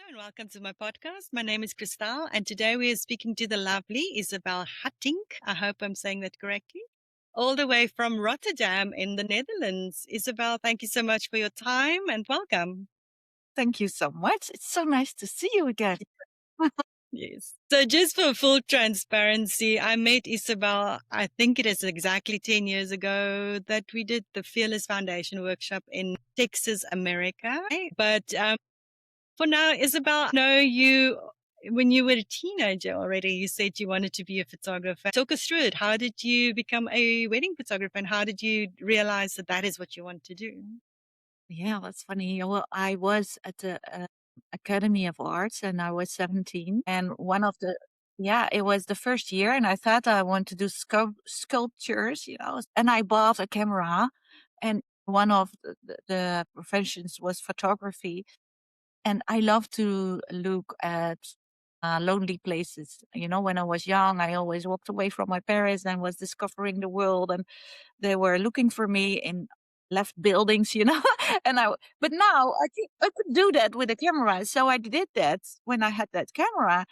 and welcome to my podcast. My name is Christelle, and today we are speaking to the lovely Isabelle Hattink. I hope I'm saying that correctly. All the way from Rotterdam in the Netherlands. Isabelle, thank you so much for your time and welcome. Thank you so much. It's so nice to see you again. Yes. So, just for full transparency, I met Isabelle, I think it is exactly 10 years ago that we did the Fearless Foundation workshop in Texas, America. But for now, Isabelle, I know you, when you were a teenager already, you said you wanted to be a photographer. Talk us through it. How did you become a wedding photographer and how did you realize that that is what you want to do? Yeah, that's funny. Well, I was at the Academy of Arts and I was 17. And it was the first year. And I thought I want to do sculptures, and I bought a camera. And one of the professions was photography. And I love to look at lonely places. When I was young, I always walked away from my parents and was discovering the world. And they were looking for me in left buildings, but now I think I could do that with a camera. So I did that when I had that camera.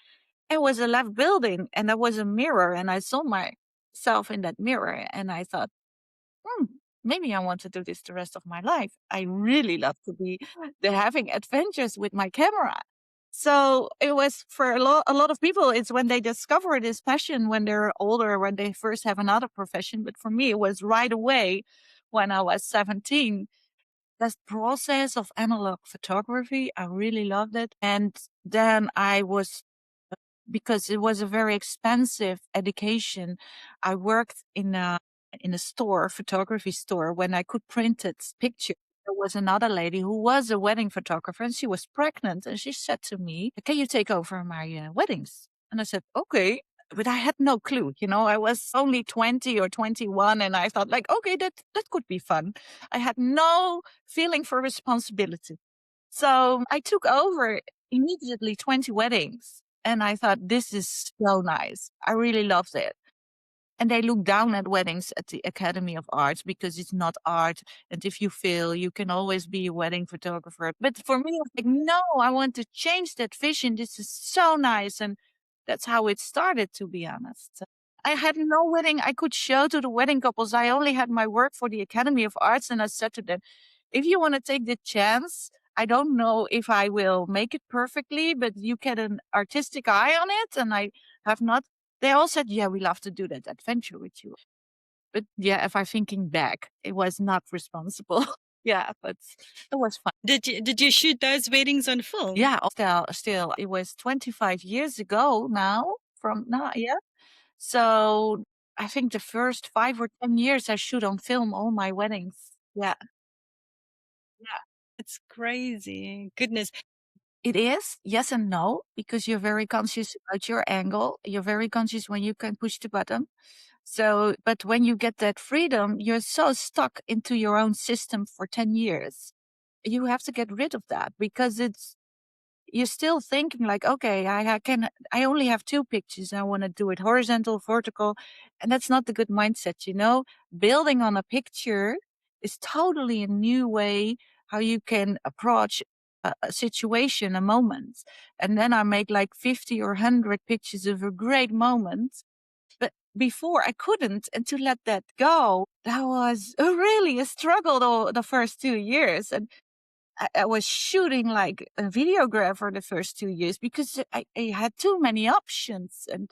It was a left building and there was a mirror and I saw myself in that mirror and I thought, hmm, maybe I want to do this the rest of my life. I really love to be having adventures with my camera. So it was for a lot of people, it's when they discover this passion when they're older, when they first have another profession. But for me, it was right away when I was 17. That process of analog photography, I really loved it. And then because it was a very expensive education, I worked in a store, photography store, when I could print it pictures. There was another lady who was a wedding photographer and she was pregnant and she said to me, "Can you take over my weddings?" And I said, "Okay." But I had no clue, I was only 20 or 21 and I thought like, okay, that could be fun. I had no feeling for responsibility. So I took over immediately 20 weddings and I thought, this is so nice. I really loved it. And they look down at weddings at the Academy of Arts because it's not art. And if you fail, you can always be a wedding photographer. But for me, I was like, no, I want to change that vision. This is so nice. And that's how it started, to be honest. I had no wedding I could show to the wedding couples. I only had my work for the Academy of Arts. And I said to them, if you want to take the chance, I don't know if I will make it perfectly, but you get an artistic eye on it. And I have not. They all said, yeah, we love to do that adventure with you. But yeah, if I'm thinking back, it was not responsible. Yeah, but it was fun. Did you shoot those weddings on film? Yeah, still, it was 25 years ago now from now. Yeah. So I think the first 5 or 10 years I shoot on film all my weddings. Yeah. Yeah. It's crazy. Goodness. It is, yes and no, because you're very conscious about your angle. You're very conscious when you can push the button. So, but when you get that freedom, you're so stuck into your own system for 10 years. You have to get rid of that because you're still thinking like, okay, I only have two pictures. I want to do it horizontal, vertical. And that's not the good mindset. Building on a picture is totally a new way how you can approach a situation, a moment. And then I make like 50 or 100 pictures of a great moment. But before I couldn't, and to let that go, that was really a struggle the first 2 years. And I was shooting like a videographer the first 2 years because I had too many options. And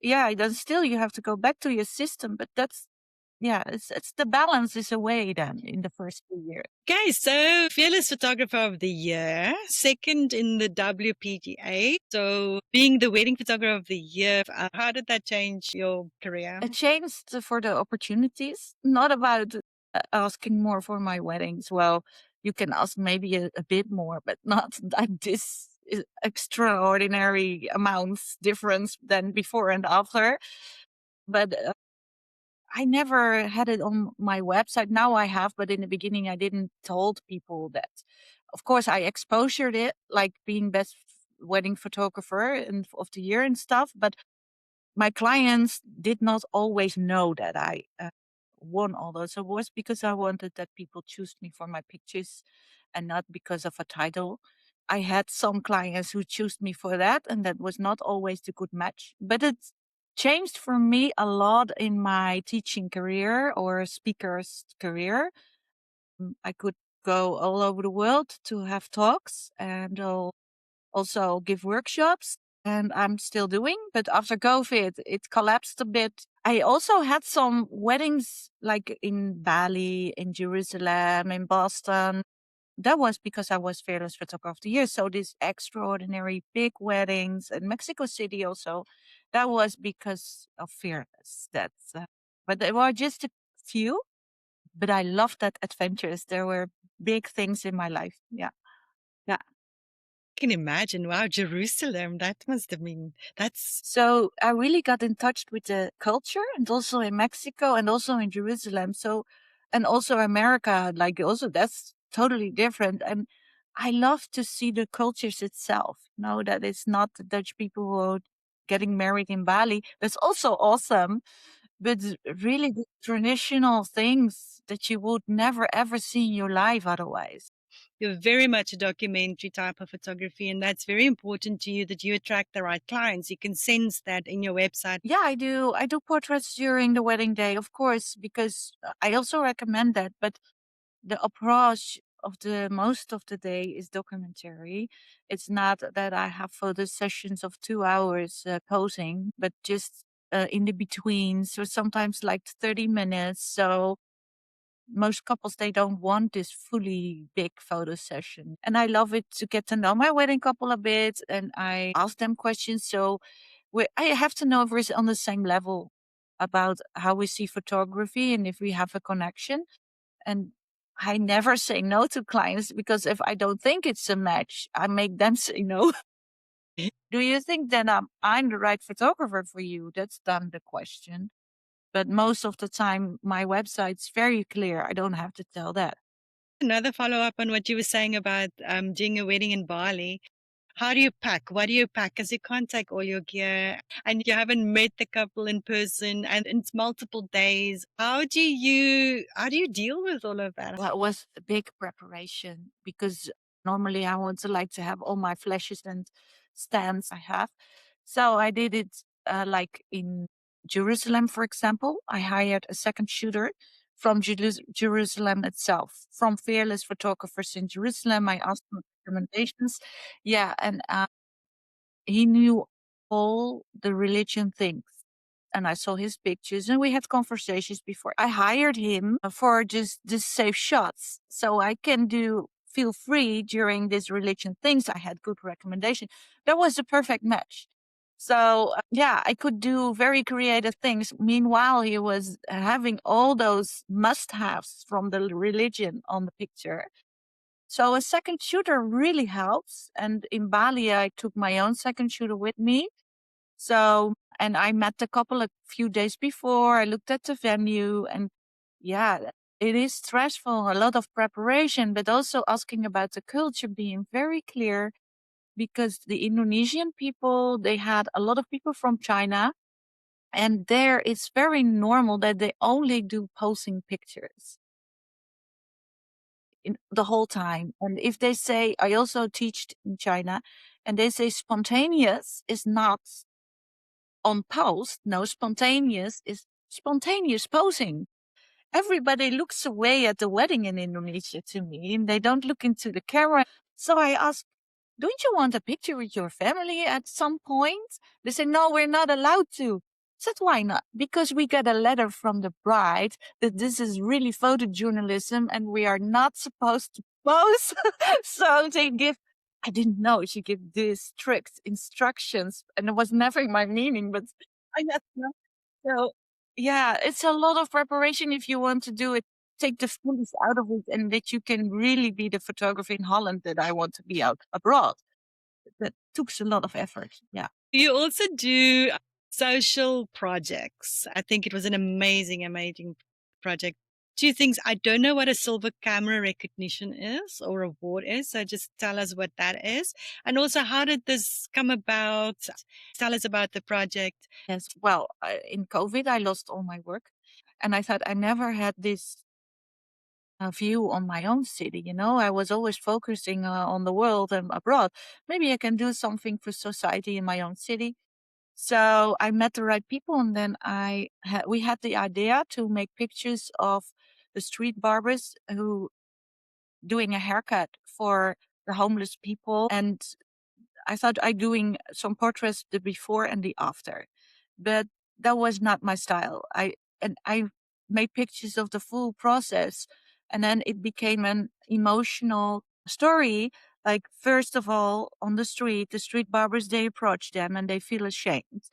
yeah, then still you have to go back to your system. But it's the balance is away then in the first 2 years. Okay, so Fearless Photographer of the Year, second in the WPGA. So being the wedding photographer of the year, how did that change your career? It changed for the opportunities, not about asking more for my weddings. Well, you can ask maybe a bit more, but not like this extraordinary amounts difference than before and after. But I never had it on my website. Now I have, but in the beginning I didn't told people that. Of course, I exposured it, like being best wedding photographer and of the year and stuff. But my clients did not always know that I won all those awards because I wanted that people choose me for my pictures and not because of a title. I had some clients who chose me for that, and that was not always the good match. But it's changed for me a lot in my teaching career or speaker's career. I could go all over the world to have talks and also give workshops, and I'm still doing. But after COVID, it collapsed a bit. I also had some weddings like in Bali, in Jerusalem, in Boston. That was because I was Fearless Photographer of the Year. So these extraordinary big weddings in Mexico City also, that was because of Fearless. But there were just a few, but I loved that adventures. There were big things in my life. Yeah. Yeah. Can imagine. Wow, Jerusalem. That must have been, that's So I really got in touch with the culture and also in Mexico and also in Jerusalem. So, and also America, like also that's totally different. And I love to see the cultures itself. That it's not the Dutch people who are getting married in Bali. That's also awesome. But really the traditional things that you would never ever see in your life otherwise. you're very much a documentary type of photography, and that's very important to you that you attract the right clients. You can sense that in your website. Yeah, I do. I do portraits during the wedding day, of course, because I also recommend that. But the approach of the most of the day is documentary. It's not that I have photo sessions of 2 hours posing, but just in the between. So sometimes like 30 minutes. So most couples, they don't want this fully big photo session. And I love it to get to know my wedding couple a bit and I ask them questions. So I have to know if we're on the same level about how we see photography and if we have a connection. And I never say no to clients because if I don't think it's a match, I make them say no. Do you think that I'm the right photographer for you? That's then the question. But most of the time, my website's very clear. I don't have to tell that. Another follow up on what you were saying about doing a wedding in Bali. How do you pack? What do you pack? Because you can't take all your gear and you haven't met the couple in person and it's multiple days. How do you deal with all of that? Well, it was a big preparation because normally I want to like to have all my flashes and stands I have. So I did it like in Jerusalem, for example. I hired a second shooter from Jerusalem itself, from fearless photographers in Jerusalem. I asked for recommendations. Yeah, and he knew all the religion things. And I saw his pictures and we had conversations before. I hired him for just the safe shots. So I can feel free during these religion things. I had good recommendation. That was the perfect match. So yeah, I could do very creative things. Meanwhile, he was having all those must haves from the religion on the picture. So a second shooter really helps. And in Bali, I took my own second shooter with me. So, and I met the couple a few days before. I looked at the venue and yeah, it is stressful, a lot of preparation, but also asking about the culture, being very clear because the Indonesian people, they had a lot of people from China and there it's very normal that they only do posing pictures in the whole time. And if they say, I also teach in China, and they say spontaneous is not on post. No, spontaneous is spontaneous posing. Everybody looks away at the wedding in Indonesia to me and they don't look into the camera. So I ask, don't you want a picture with your family at some point? They say, no, we're not allowed to. I said, why not? Because we got a letter from the bride that this is really photojournalism and we are not supposed to pose. So they give, I didn't know she gave these strict instructions and it was never in my meaning, but I got to know. So yeah, it's a lot of preparation if you want to do it. Take the fullness out of it and that you can really be the photographer in Holland that I want to be out abroad. That took a lot of effort. Yeah. You also do social projects. I think it was an amazing, amazing project. Two things. I don't know what a silver camera recognition is or award is. So just tell us what that is. And also, how did this come about? Tell us about the project. Yes. Well, in COVID, I lost all my work and I thought I never had this view on my own city. I was always focusing on the world and abroad. Maybe I can do something for society in my own city. So I met the right people, and then we had the idea to make pictures of the street barbers who doing a haircut for the homeless people. And I thought I doing some portraits, the before and the after, but that was not my style. I made pictures of the full process, and then it became an emotional story. Like, first of all, on the street barbers, they approach them and they feel ashamed.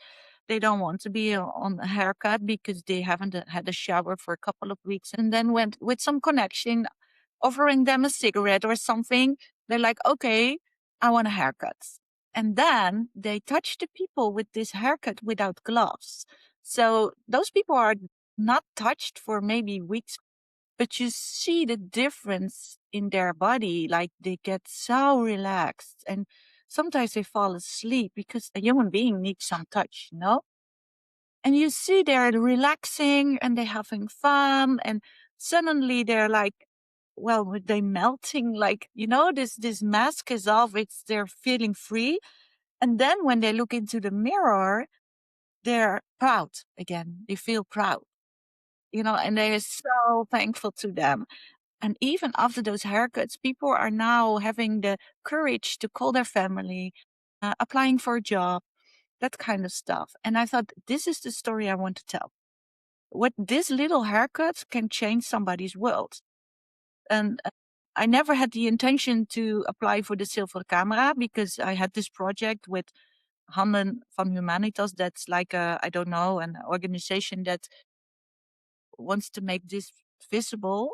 They don't want to be on a haircut because they haven't had a shower for a couple of weeks, and then went with some connection, offering them a cigarette or something. They're like, okay, I want a haircut. And then they touch the people with this haircut without gloves. So those people are not touched for maybe weeks, but you see the difference in their body. Like, they get so relaxed, and sometimes they fall asleep because a human being needs some touch. And you see they're relaxing and they're having fun, and suddenly they're like, well, they melting, like, this mask is off. They're feeling free. And then when they look into the mirror, they're proud again. They feel proud, and they are so thankful to them. And even after those haircuts, people are now having the courage to call their family, applying for a job, that kind of stuff. And I thought, this is the story I want to tell. What this little haircut can change somebody's world. And I never had the intention to apply for the Silver Camera, because I had this project with Handen van Humanitas. That's like I don't know, an organization that wants to make this visible.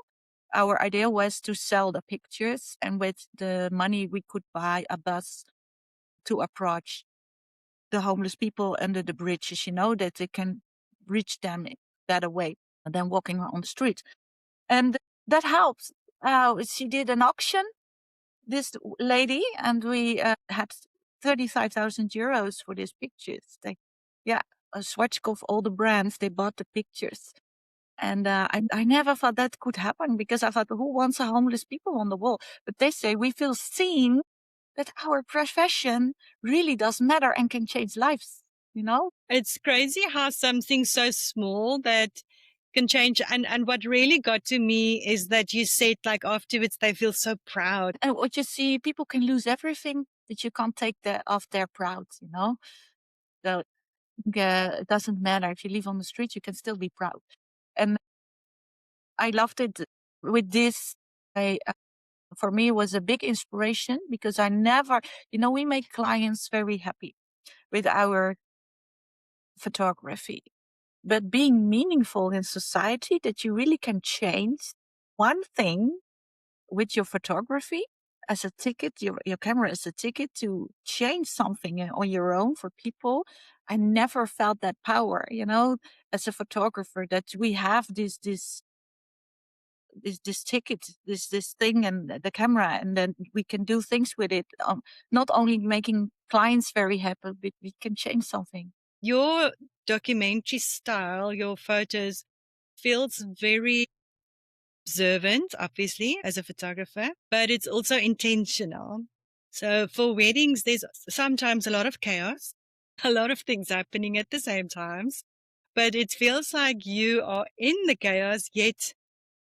Our idea was to sell the pictures, and with the money we could buy a bus to approach the homeless people under the bridges, that they can reach them in a better way than walking on the street. And that helps. She did an auction, this lady, and we had 35,000 euros for these pictures. Yeah, a swatch of all the brands, they bought the pictures. And I never thought that could happen, because I thought, who wants a homeless people on the wall? But they say we feel seen, that our profession really does matter and can change lives. It's crazy how something so small that can change. And what really got to me is that you said, like, afterwards they feel so proud. And what you see, people can lose everything, but you can't take that off their proud. So it doesn't matter. If you live on the street, you can still be proud. And I loved it with this. For me, it was a big inspiration, because I never, we make clients very happy with our photography, but being meaningful in society, that you really can change one thing with your photography as a ticket, your camera as a ticket to change something on your own for people. I never felt that power, as a photographer, that we have this ticket, this thing, and the camera, and then we can do things with it. Not only making clients very happy, but we can change something. Your documentary style, your photos, feels very observant, obviously, as a photographer, but it's also intentional. So for weddings, there's sometimes a lot of chaos, a lot of things happening at the same times, but it feels like you are in the chaos, yet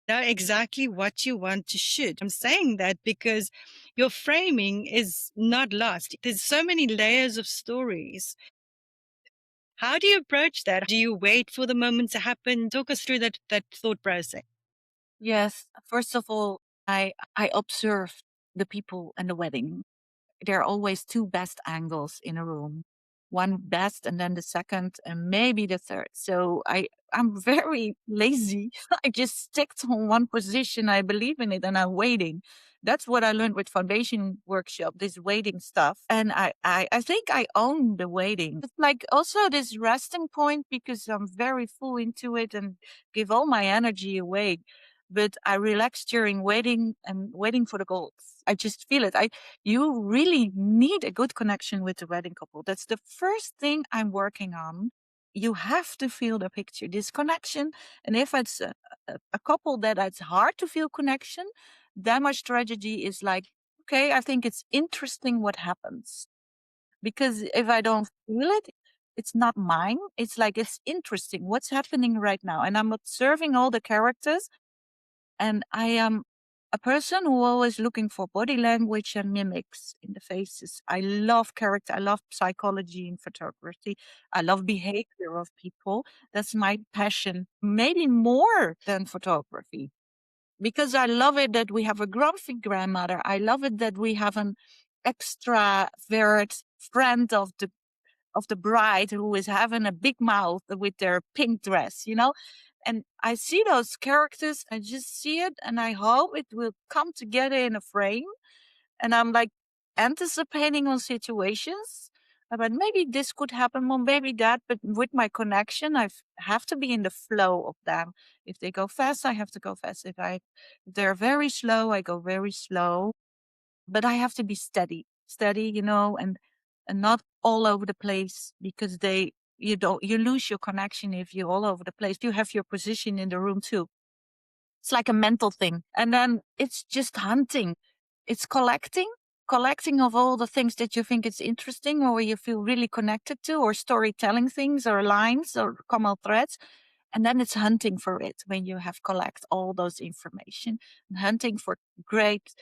know exactly what you want to shoot. I'm saying that because your framing is not lost. There's so many layers of stories. How do you approach that? Do you wait for the moment to happen? Talk us through that thought process. Yes, first of all, I observe the people and the wedding. There are always two best angles in a room. One best, and then the second, and maybe the third. So I'm very lazy. I just stick to one position. I believe in it, and I'm waiting. That's what I learned with foundation workshop, this waiting stuff. And I think I own the waiting. It's like also this resting point, because I'm very full into it and give all my energy away. But I relax during waiting and waiting for the goals. I just feel it. You really need a good connection with the wedding couple. That's the first thing I'm working on. you have to feel the picture, this connection. And if it's a couple that it's hard to feel connection, then my strategy is like, okay, I think it's interesting what happens. Because if I don't feel it, it's not mine. It's like, it's interesting what's happening right now. And I'm observing all the characters, and I am a person who always looking for body language and mimics in the faces. I love character. I love psychology in photography. I love behavior of people. That's my passion, maybe more than photography. Because I love it that we have a grumpy grandmother. I love it that we have an extravert friend of the bride who is having a big mouth with their pink dress, you know? And I see those characters, I just see it, and I hope it will come together in a frame. And I'm like anticipating on situations. But maybe this could happen, or maybe that. But with my connection, have to be in the flow of them. If they go fast, I have to go fast. If they're very slow, I go very slow. But I have to be steady, and not all over the place, because you lose your connection if you're all over the place. You have your position in the room too. It's like a mental thing. And then it's just hunting. It's collecting of all the things that you think is interesting or you feel really connected to, or storytelling things or lines or common threads. And then it's hunting for it when you have collect all those information, and hunting for great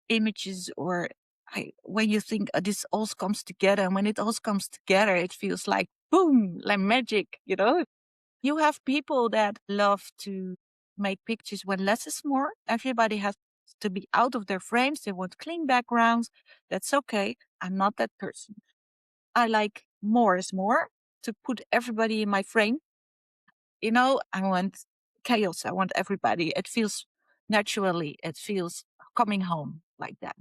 images, or when you think this all comes together. And when it all comes together, it feels like boom, like magic. You have people that love to make pictures when less is more. Everybody has to be out of their frames. They want clean backgrounds. That's okay. I'm not that person. I like more is more, to put everybody in my frame. I want chaos. I want everybody. It feels naturally, it feels coming home like that.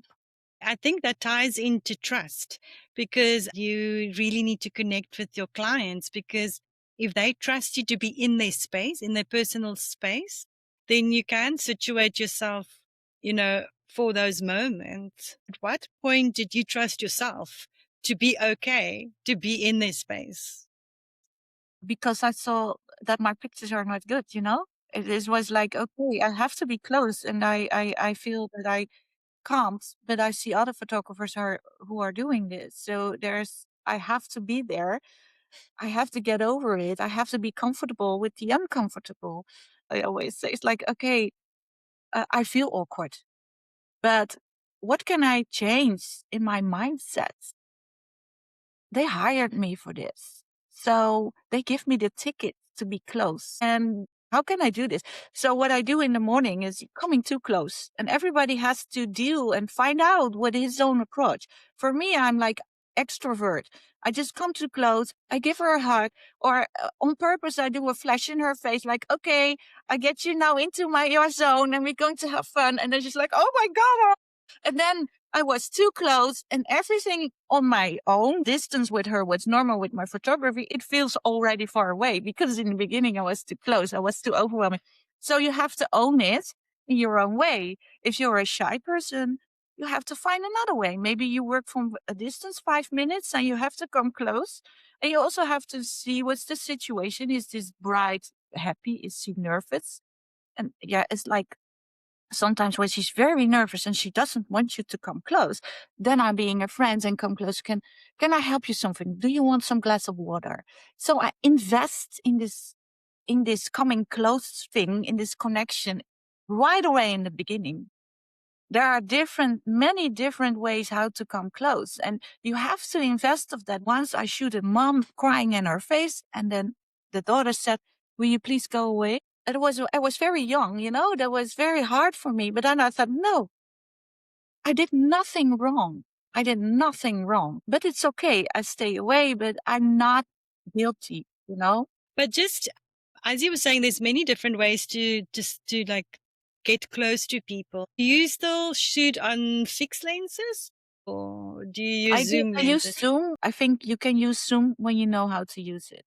I think that ties into trust, because you really need to connect with your clients, because if they trust you to be in their space, in their personal space, then you can situate yourself, for those moments. At what point did you trust yourself to be okay, to be in their space? Because I saw that my pictures are not good. It was like, okay, I have to be close, and I feel that I can't, but I see other photographers who are doing this. So I have to be there. I have to get over it. I have to be comfortable with the uncomfortable. I always say it's like, okay, I feel awkward, but what can I change in my mindset? They hired me for this. So they give me the ticket to be close. And how can I do this? So what I do in the morning is coming too close, and everybody has to deal and find out what his own approach. For me, I'm like extrovert. I just come too close. I give her a hug, or on purpose, I do a flash in her face, like, okay, I get you now into your zone and we're going to have fun. And then she's like, oh my God. And then I was too close, and everything on my own distance with her was normal. With my photography, it feels already far away, because in the beginning I was too close. I was too overwhelming. So you have to own it in your own way. If you're a shy person, you have to find another way. Maybe you work from a distance, 5 minutes, and you have to come close. And you also have to see what's the situation. Is this bride happy? Is she nervous? And yeah, it's like, sometimes when she's very nervous and she doesn't want you to come close, then I'm being a friend and come close. Can I help you something? Do you want some glass of water? So I invest in this coming close thing, in this connection right away in the beginning. There are many different ways how to come close, and you have to invest of that. Once I shoot a mom crying in her face, and then the daughter said, will you please go away? I was very young. That was very hard for me. But then I thought, no, I did nothing wrong. I did nothing wrong, but it's okay. I stay away, but I'm not guilty. But just as you were saying, there's many different ways to just to like get close to people. Do you still shoot on fixed lenses, or do you use zoom I use lenses? Zoom. I think you can use Zoom when you know how to use it.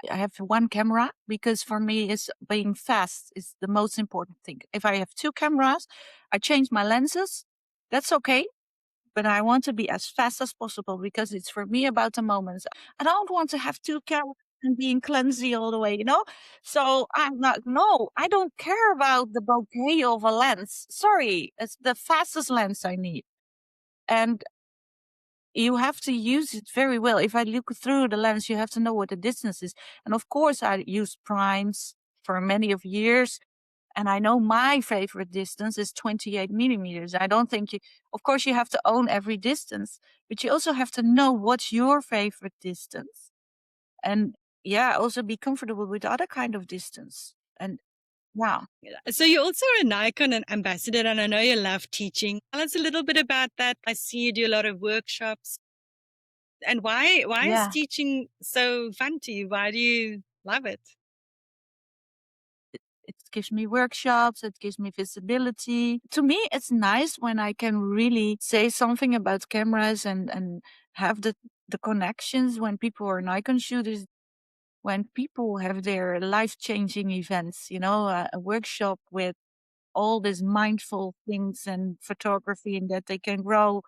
I have one camera, because for me, being fast is the most important thing. If I have two cameras, I change my lenses. That's okay. But I want to be as fast as possible, because it's for me about the moments. I don't want to have two cameras. and being clumsy all the way, you know? So I'm not, no, I don't care about the bouquet of a lens. Sorry, it's the fastest lens I need. And you have to use it very well. If I look through the lens, you have to know what the distance is. And of course, I use primes for many of years. And I know my favorite distance is 28 millimeters. I don't think you, of course, you have to own every distance, but you also have to know what's your favorite distance. And yeah, also be comfortable with other kind of distance. And yeah, So you're also a Nikon ambassador, and I know you love teaching. Tell us a little bit about that. I see you do a lot of workshops. And why is yeah, teaching so fun to you? Why do you love it? it gives me workshops, it gives me visibility. To me, it's nice when I can really say something about cameras and have the connections when people are Nikon shooters, when people have their life-changing events, you know, a workshop with all these mindful things and photography and that they can grow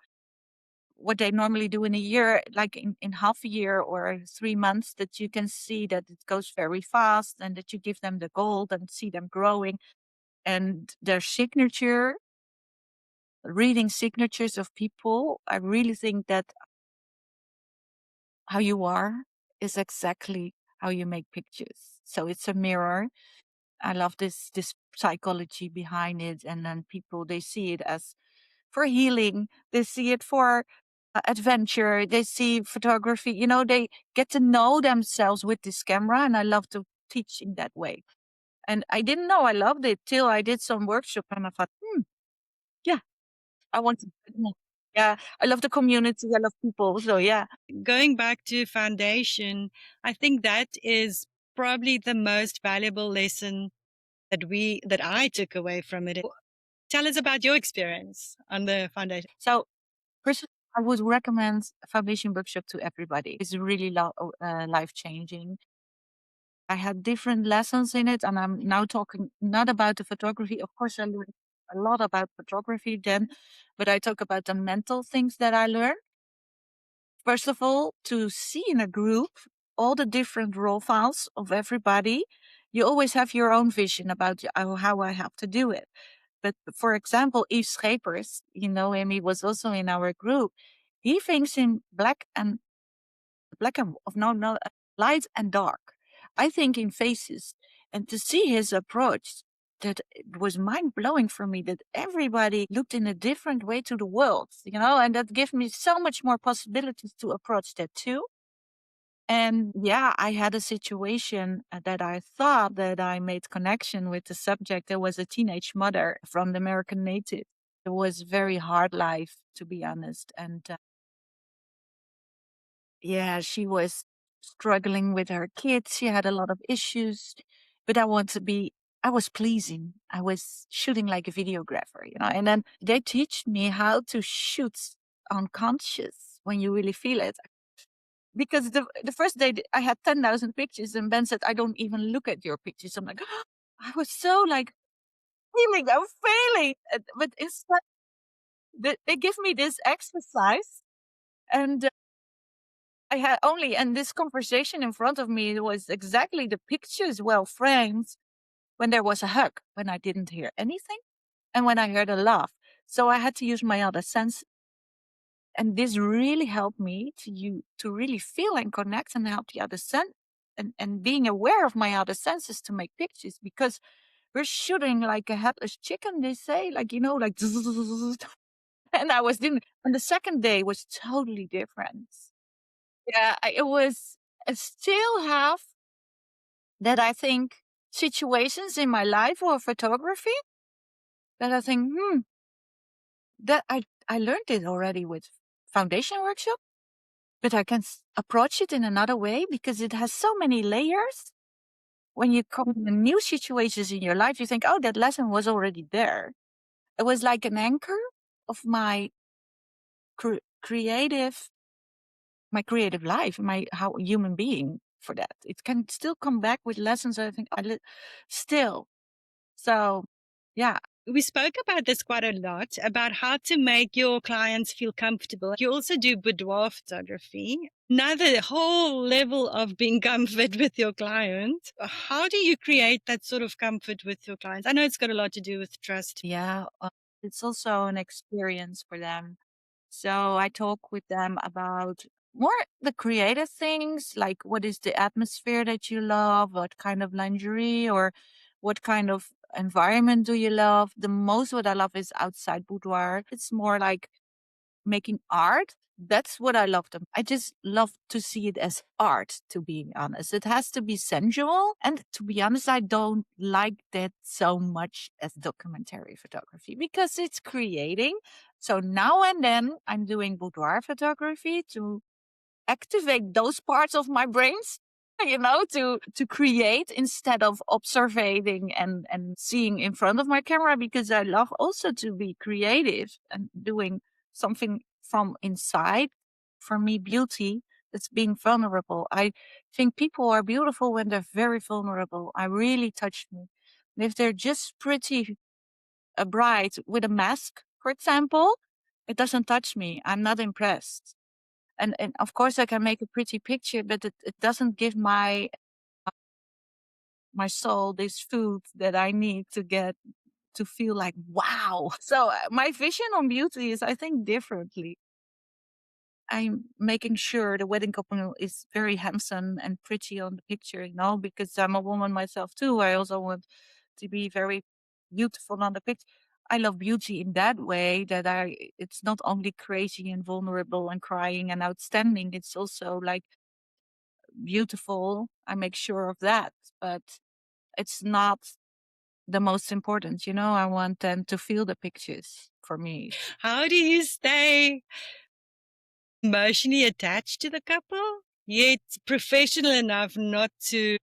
what they normally do in a year, like in half a year or 3 months, that you can see that it goes very fast and that you give them the gold and see them growing and their signature, reading signatures of people. I really think that how you are is exactly how you make pictures. So it's a mirror. I love this psychology behind it, and then people they see it as for healing. They see it for adventure. They see photography. You know, they get to know themselves with this camera, and I love to teach in that way. And I didn't know I loved it till I did some workshop, and I thought, yeah, I want to. Yeah, I love the community. I love people. So yeah, Going back to foundation, I think that is probably the most valuable lesson that I took away from it. Tell us about your experience on the foundation. so personally, I would recommend a foundation workshop to everybody. It's really life changing. I had different lessons in it, and I'm now talking not about the photography. Of course, I learned a lot about photography then, but I talk about the mental things that I learned. First of all, to see in a group all the different raw files of everybody, you always have your own vision about how I have to do it. But for example, Yves Schepers, you know him, he was also in our group. He thinks in black and of no light and dark. I think in faces, and to see his approach, that it was mind blowing for me that everybody looked in a different way to the world, you know, and that gave me so much more possibilities to approach that too. And yeah, I had a situation that I thought that I made connection with the subject. There was a teenage mother from the American native. It was very hard life, to be honest. And yeah, she was struggling with her kids. She had a lot of issues, but I was pleasing. I was shooting like a videographer, you know, and then they teach me how to shoot unconscious when you really feel it. Because the first day I had 10,000 pictures and Ben said, I don't even look at your pictures. I'm like, I was so like feeling, I'm failing. But instead, they give me this exercise and I had only, and this conversation in front of me was exactly the pictures well framed when there was a hug, when I didn't hear anything, and when I heard a laugh. So I had to use my other sense. And this really helped me to really feel and connect and help the other sense and being aware of my other senses to make pictures because we're shooting like a headless chicken, they say, like, you know, like, and I was doing, and the second day was totally different. Yeah, it was, I still have that I think situations in my life or photography that I think, that I learned it already with foundation workshop, but I can approach it in another way because it has so many layers. When you come to new situations in your life, you think, oh, that lesson was already there. It was like an anchor of my creative, my creative life, my how human being for that. It can still come back with lessons. I think still. So, yeah, We spoke about this quite a lot about how to make your clients feel comfortable. You also do boudoir photography. another whole level of being comfort with your client. How do you create that sort of comfort with your clients? I know it's got a lot to do with trust. Yeah, it's also an experience for them. So I talk with them about more the creative things, like what is the atmosphere that you love, what kind of lingerie or what kind of environment do you love. The most what I love is outside boudoir. It's more like making art. That's what I love them. I just love to see it as art, to be honest. It has to be sensual. And to be honest, I don't like that so much as documentary photography because it's creating. So now and then I'm doing boudoir photography to activate those parts of my brains, to create instead of observing and seeing in front of my camera, because I love also to be creative and doing something from inside. For me, beauty is being vulnerable. I think people are beautiful when they're very vulnerable. I really touched me. And if they're just pretty, bright with a mask, for example, it doesn't touch me. I'm not impressed. And of course I can make a pretty picture, but it doesn't give my soul this food that I need to get to feel like wow. So my vision on beauty is, I think, differently. I'm making sure the wedding couple is very handsome and pretty on the picture, because I'm a woman myself too. I also want to be very beautiful on the picture. I love beauty in that way, that it's not only crazy and vulnerable and crying and outstanding. It's also like beautiful. I make sure of that, but it's not the most important. I want them to feel the pictures for me. How do you stay emotionally attached to the couple, yet professional enough not to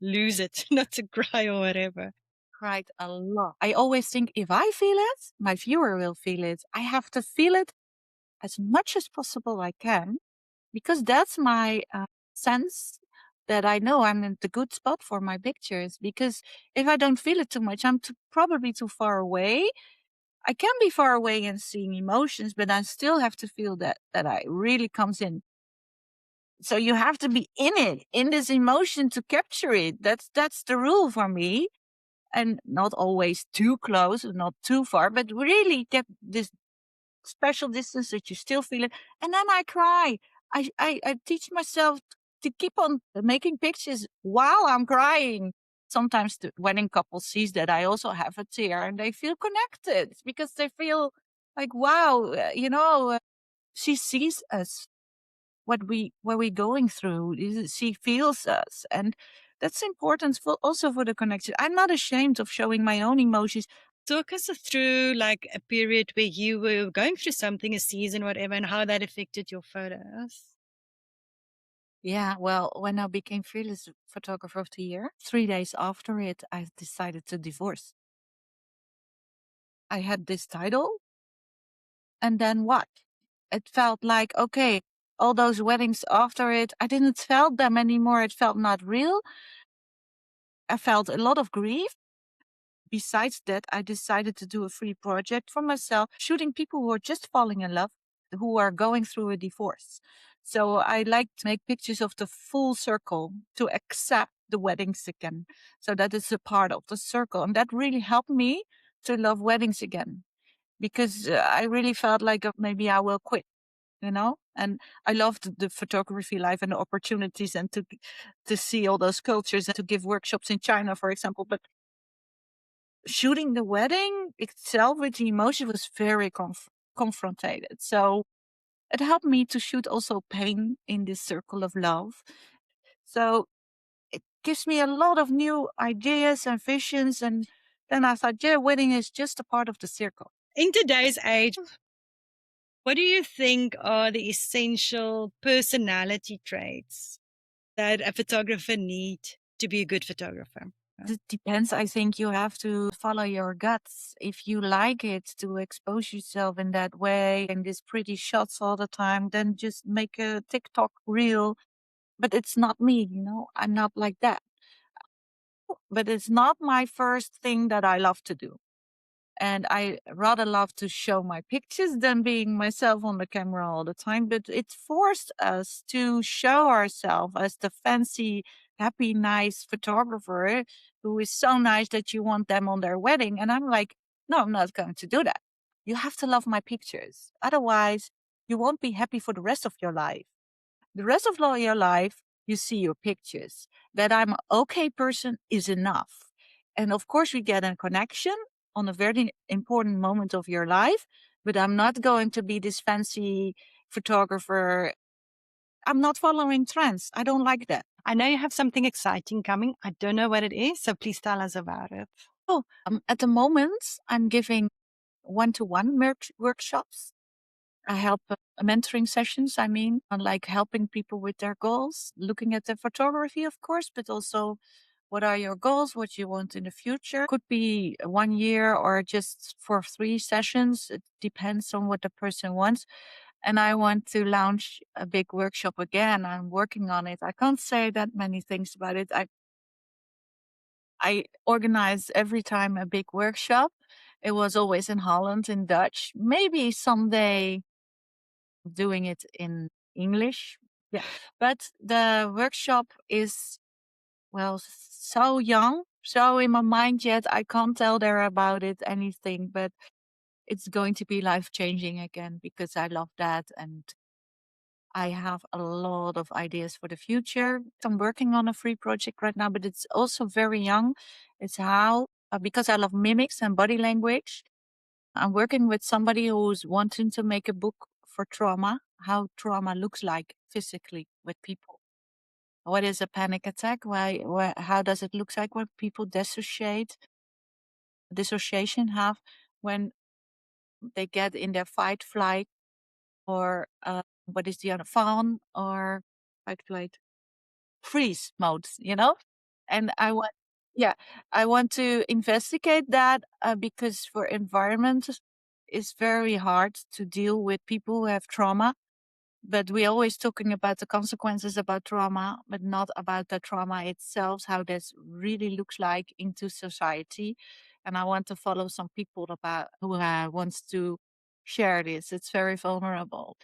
lose it, not to cry or whatever? Cried a lot. I always think if I feel it, my viewer will feel it. I have to feel it as much as possible I can, because that's my sense that I know I'm in the good spot for my pictures. Because if I don't feel it too much, I'm probably too far away. I can be far away and seeing emotions, but I still have to feel that I really comes in. So you have to be in it, in this emotion to capture it. That's the rule for me. And not always too close, not too far, but really get this special distance that you still feel it. And then I cry. I teach myself to keep on making pictures while I'm crying. Sometimes the wedding couple sees that I also have a tear and they feel connected because they feel like, wow, she sees us, what we're going through. She feels us. And that's important also for the connection. I'm not ashamed of showing my own emotions. Talk us through like a period where you were going through something, a season, whatever, and how that affected your photos. Yeah, well, when I became Fearless Photographer of the Year, 3 days after it, I decided to divorce. I had this title, and then what? It felt like, okay, all those weddings after it, I didn't felt them anymore. It felt not real. I felt a lot of grief. Besides that, I decided to do a free project for myself, shooting people who are just falling in love, who are going through a divorce. So I like to make pictures of the full circle to accept the weddings again. So that is a part of the circle. And that really helped me to love weddings again, because I really felt like maybe I will quit. And I loved the photography life and the opportunities and to see all those cultures and to give workshops in China, for example. But shooting the wedding itself with the emotion was very confronted. So it helped me to shoot also pain in this circle of love. So it gives me a lot of new ideas and visions. And then I thought, yeah, wedding is just a part of the circle. In today's age, what do you think are the essential personality traits that a photographer need to be a good photographer? It depends. I think you have to follow your guts. If you like it to expose yourself in that way and these pretty shots all the time, then just make a TikTok reel. But it's not me. I'm not like that. But it's not my first thing that I love to do. And I rather love to show my pictures than being myself on the camera all the time. But it forced us to show ourselves as the fancy, happy, nice photographer who is so nice that you want them on their wedding. And I'm like, no, I'm not going to do that. You have to love my pictures. Otherwise, you won't be happy for the rest of your life. The rest of your life, you see your pictures. That I'm an okay person is enough. And of course, we get a connection on a very important moment of your life, but I'm not going to be this fancy photographer. I'm not following trends. I don't like that. I know you have something exciting coming. I don't know what it is, so please tell us about it. Oh, at the moment, I'm giving one-to-one workshops. I help mentoring sessions. I mean, on like helping people with their goals, looking at their photography, of course, but also what are your goals, what you want in the future. Could be 1 year or just for 3 sessions. It depends on what the person wants. And I want to launch a big workshop again. I'm working on it. I can't say that many things about it. I organize every time a big workshop. It was always in Holland in Dutch. Maybe someday doing it in English. Yeah. But the workshop is, well, so young, so in my mind yet. I can't tell there about it anything, but it's going to be life changing again because I love that. And I have a lot of ideas for the future. I'm working on a free project right now, but it's also very young. It's how, because I love mimics and body language, I'm working with somebody who's wanting to make a book for trauma, how trauma looks like physically with people. What is a panic attack? How does it look like when people dissociation have when they get in their fight, flight, or what is the other fawn or fight, flight, freeze modes, And yeah, I want to investigate that because for environment, it's very hard to deal with people who have trauma. But we're always talking about the consequences about trauma, but not about the trauma itself, how this really looks like into society. And I want to follow some people about who wants to share this. It's very vulnerable.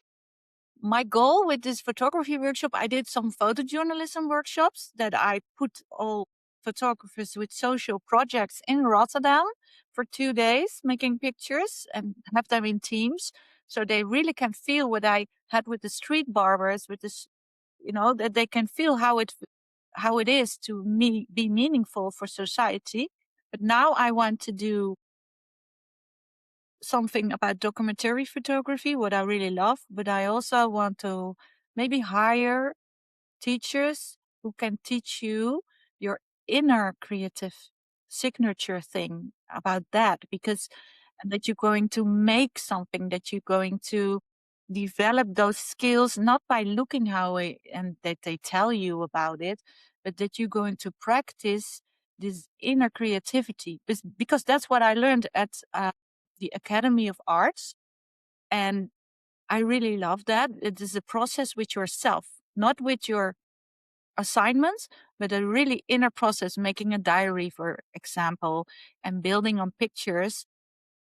My goal with this photography workshop, I did some photojournalism workshops that I put all photographers with social projects in Rotterdam for 2 days, making pictures and have them in teams. So they really can feel what I had with the street barbers, with this, that they can feel how it is to be meaningful for society. But now I want to do something about documentary photography, what I really love, but I also want to maybe hire teachers who can teach you your inner creative signature thing about that, because that you're going to make something, that you're going to develop those skills, not by looking how it, and that they tell you about it, but that you're going to practice this inner creativity, because that's what I learned at the Academy of Arts. And I really love that. It is a process with yourself, not with your assignments, but a really inner process, making a diary, for example, and building on pictures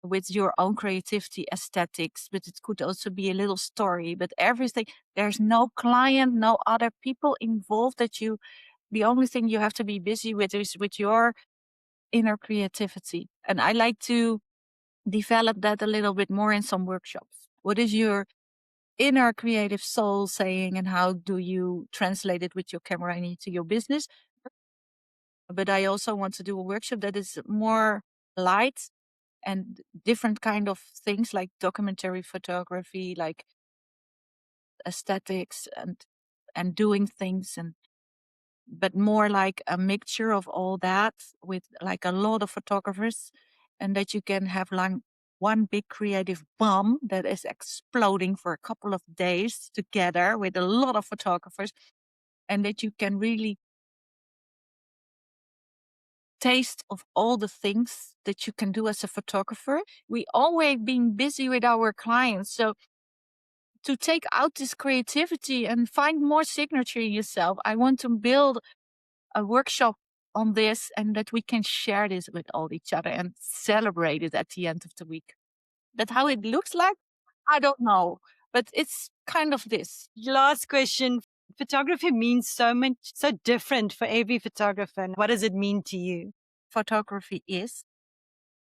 with your own creativity, aesthetics. But it could also be a little story, but everything, there's no client, no other people involved the only thing you have to be busy with is with your inner creativity. And I like to develop that a little bit more in some workshops. What is your inner creative soul saying, and how do you translate it with your camera into your business? But I also want to do a workshop that is more light and different kind of things like documentary photography, like aesthetics and doing things, and but more like a mixture of all that with like a lot of photographers, and that you can have like one big creative bomb that is exploding for a couple of days together with a lot of photographers, and that you can really taste of all the things that you can do as a photographer. We always being busy with our clients. So to take out this creativity and find more signature in yourself, I want to build a workshop on this and that we can share this with all each other and celebrate it at the end of the week. That how it looks like, I don't know, but it's kind of this. Last question. Photography means so much, so different for every photographer. What does it mean to you? Photography is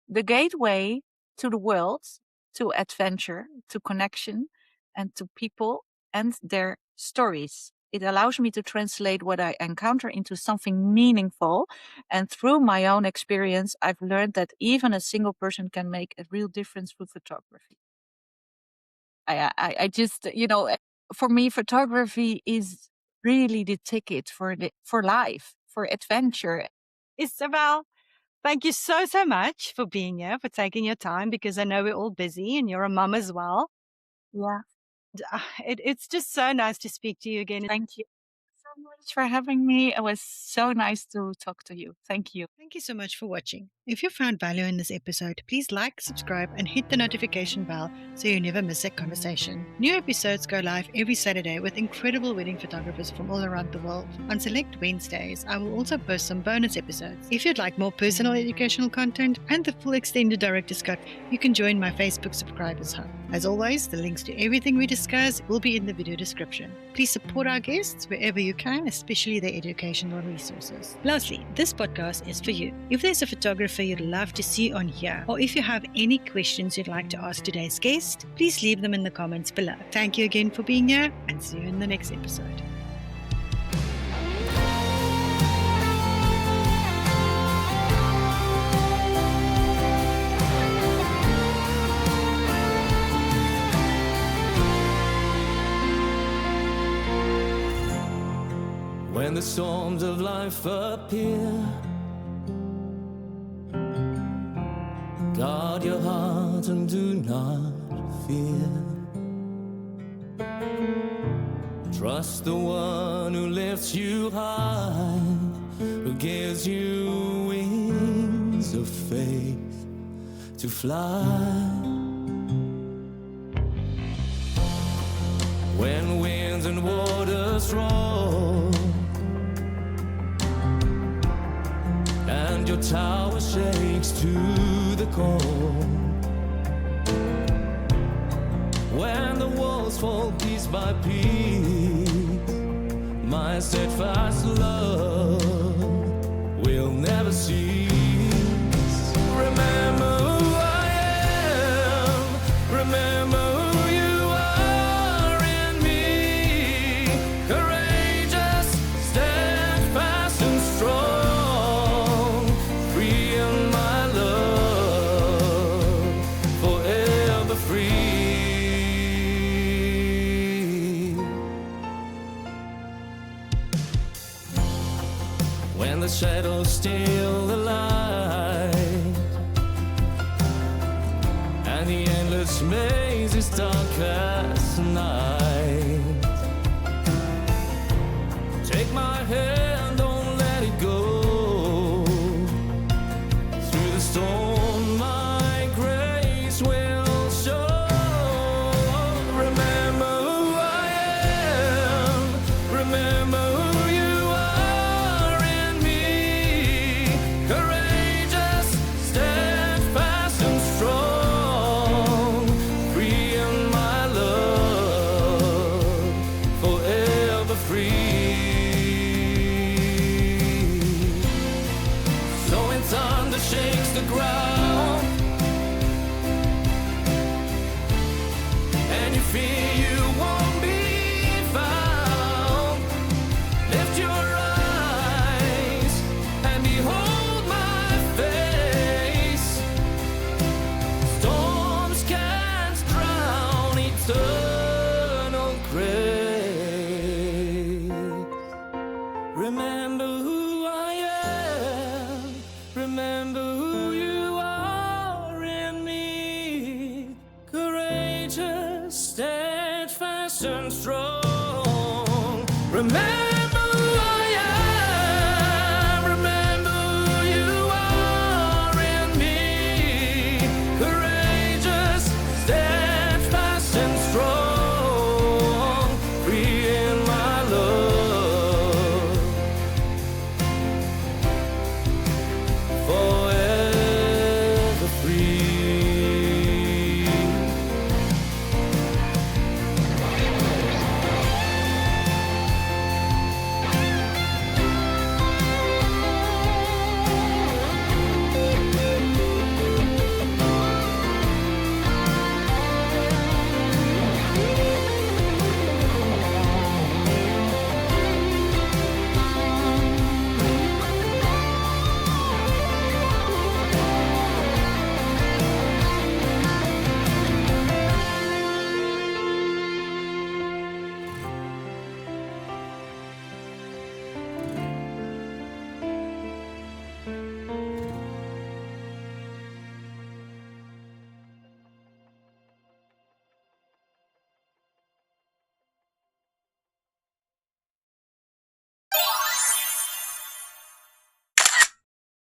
the gateway to the world, to adventure, to connection, and to people and their stories. It allows me to translate what I encounter into something meaningful. And through my own experience, I've learned that even a single person can make a real difference through photography. I just, for me, photography is really the ticket for life, for adventure. Isabelle, thank you so, so much for being here, for taking your time, because I know we're all busy and you're a mum as well. Yeah. It's just so nice to speak to you again. Thank you so much for having me. It was so nice to talk to you. Thank you. Thank you so much for watching. If you found value in this episode, please like, subscribe, and hit the notification bell so you never miss a conversation. New episodes go live every Saturday with incredible wedding photographers from all around the world. On select Wednesdays, I will also post some bonus episodes. If you'd like more personal educational content and the full extended director's cut, you can join my Facebook subscribers hub. As always, the links to everything we discuss will be in the video description. Please support our guests wherever you can, especially their educational resources. Lastly, this podcast is for you. If there's a photographer you'd love to see on here, or if you have any questions you'd like to ask today's guest, please leave them in the comments below. Thank you again for being here, and see you in the next episode. When the storms of life appear, guard your heart and do not fear. Trust the one who lifts you high, who gives you wings of faith to fly. When winds and waters roll and your tower shakes to the core, when the walls fall piece by piece, my steadfast love will never cease. Remember who I am, remember who you are in me, courageous, steadfast and strong, free in my love, forever free. When the shadows steal the light and the endless maze is dark as night, take my hand, don't let it go. Through the storm my grace will show. Remember who I am, remember who you are in me, courageous, steadfast and strong, free in my love, forever free. So when thunder shakes the ground and you fear you won't be found, lift your eyes and behold my face. Storms can't drown eternal grace. Remember who I am, remember who you are in me, courageous, steadfast and strong. Remember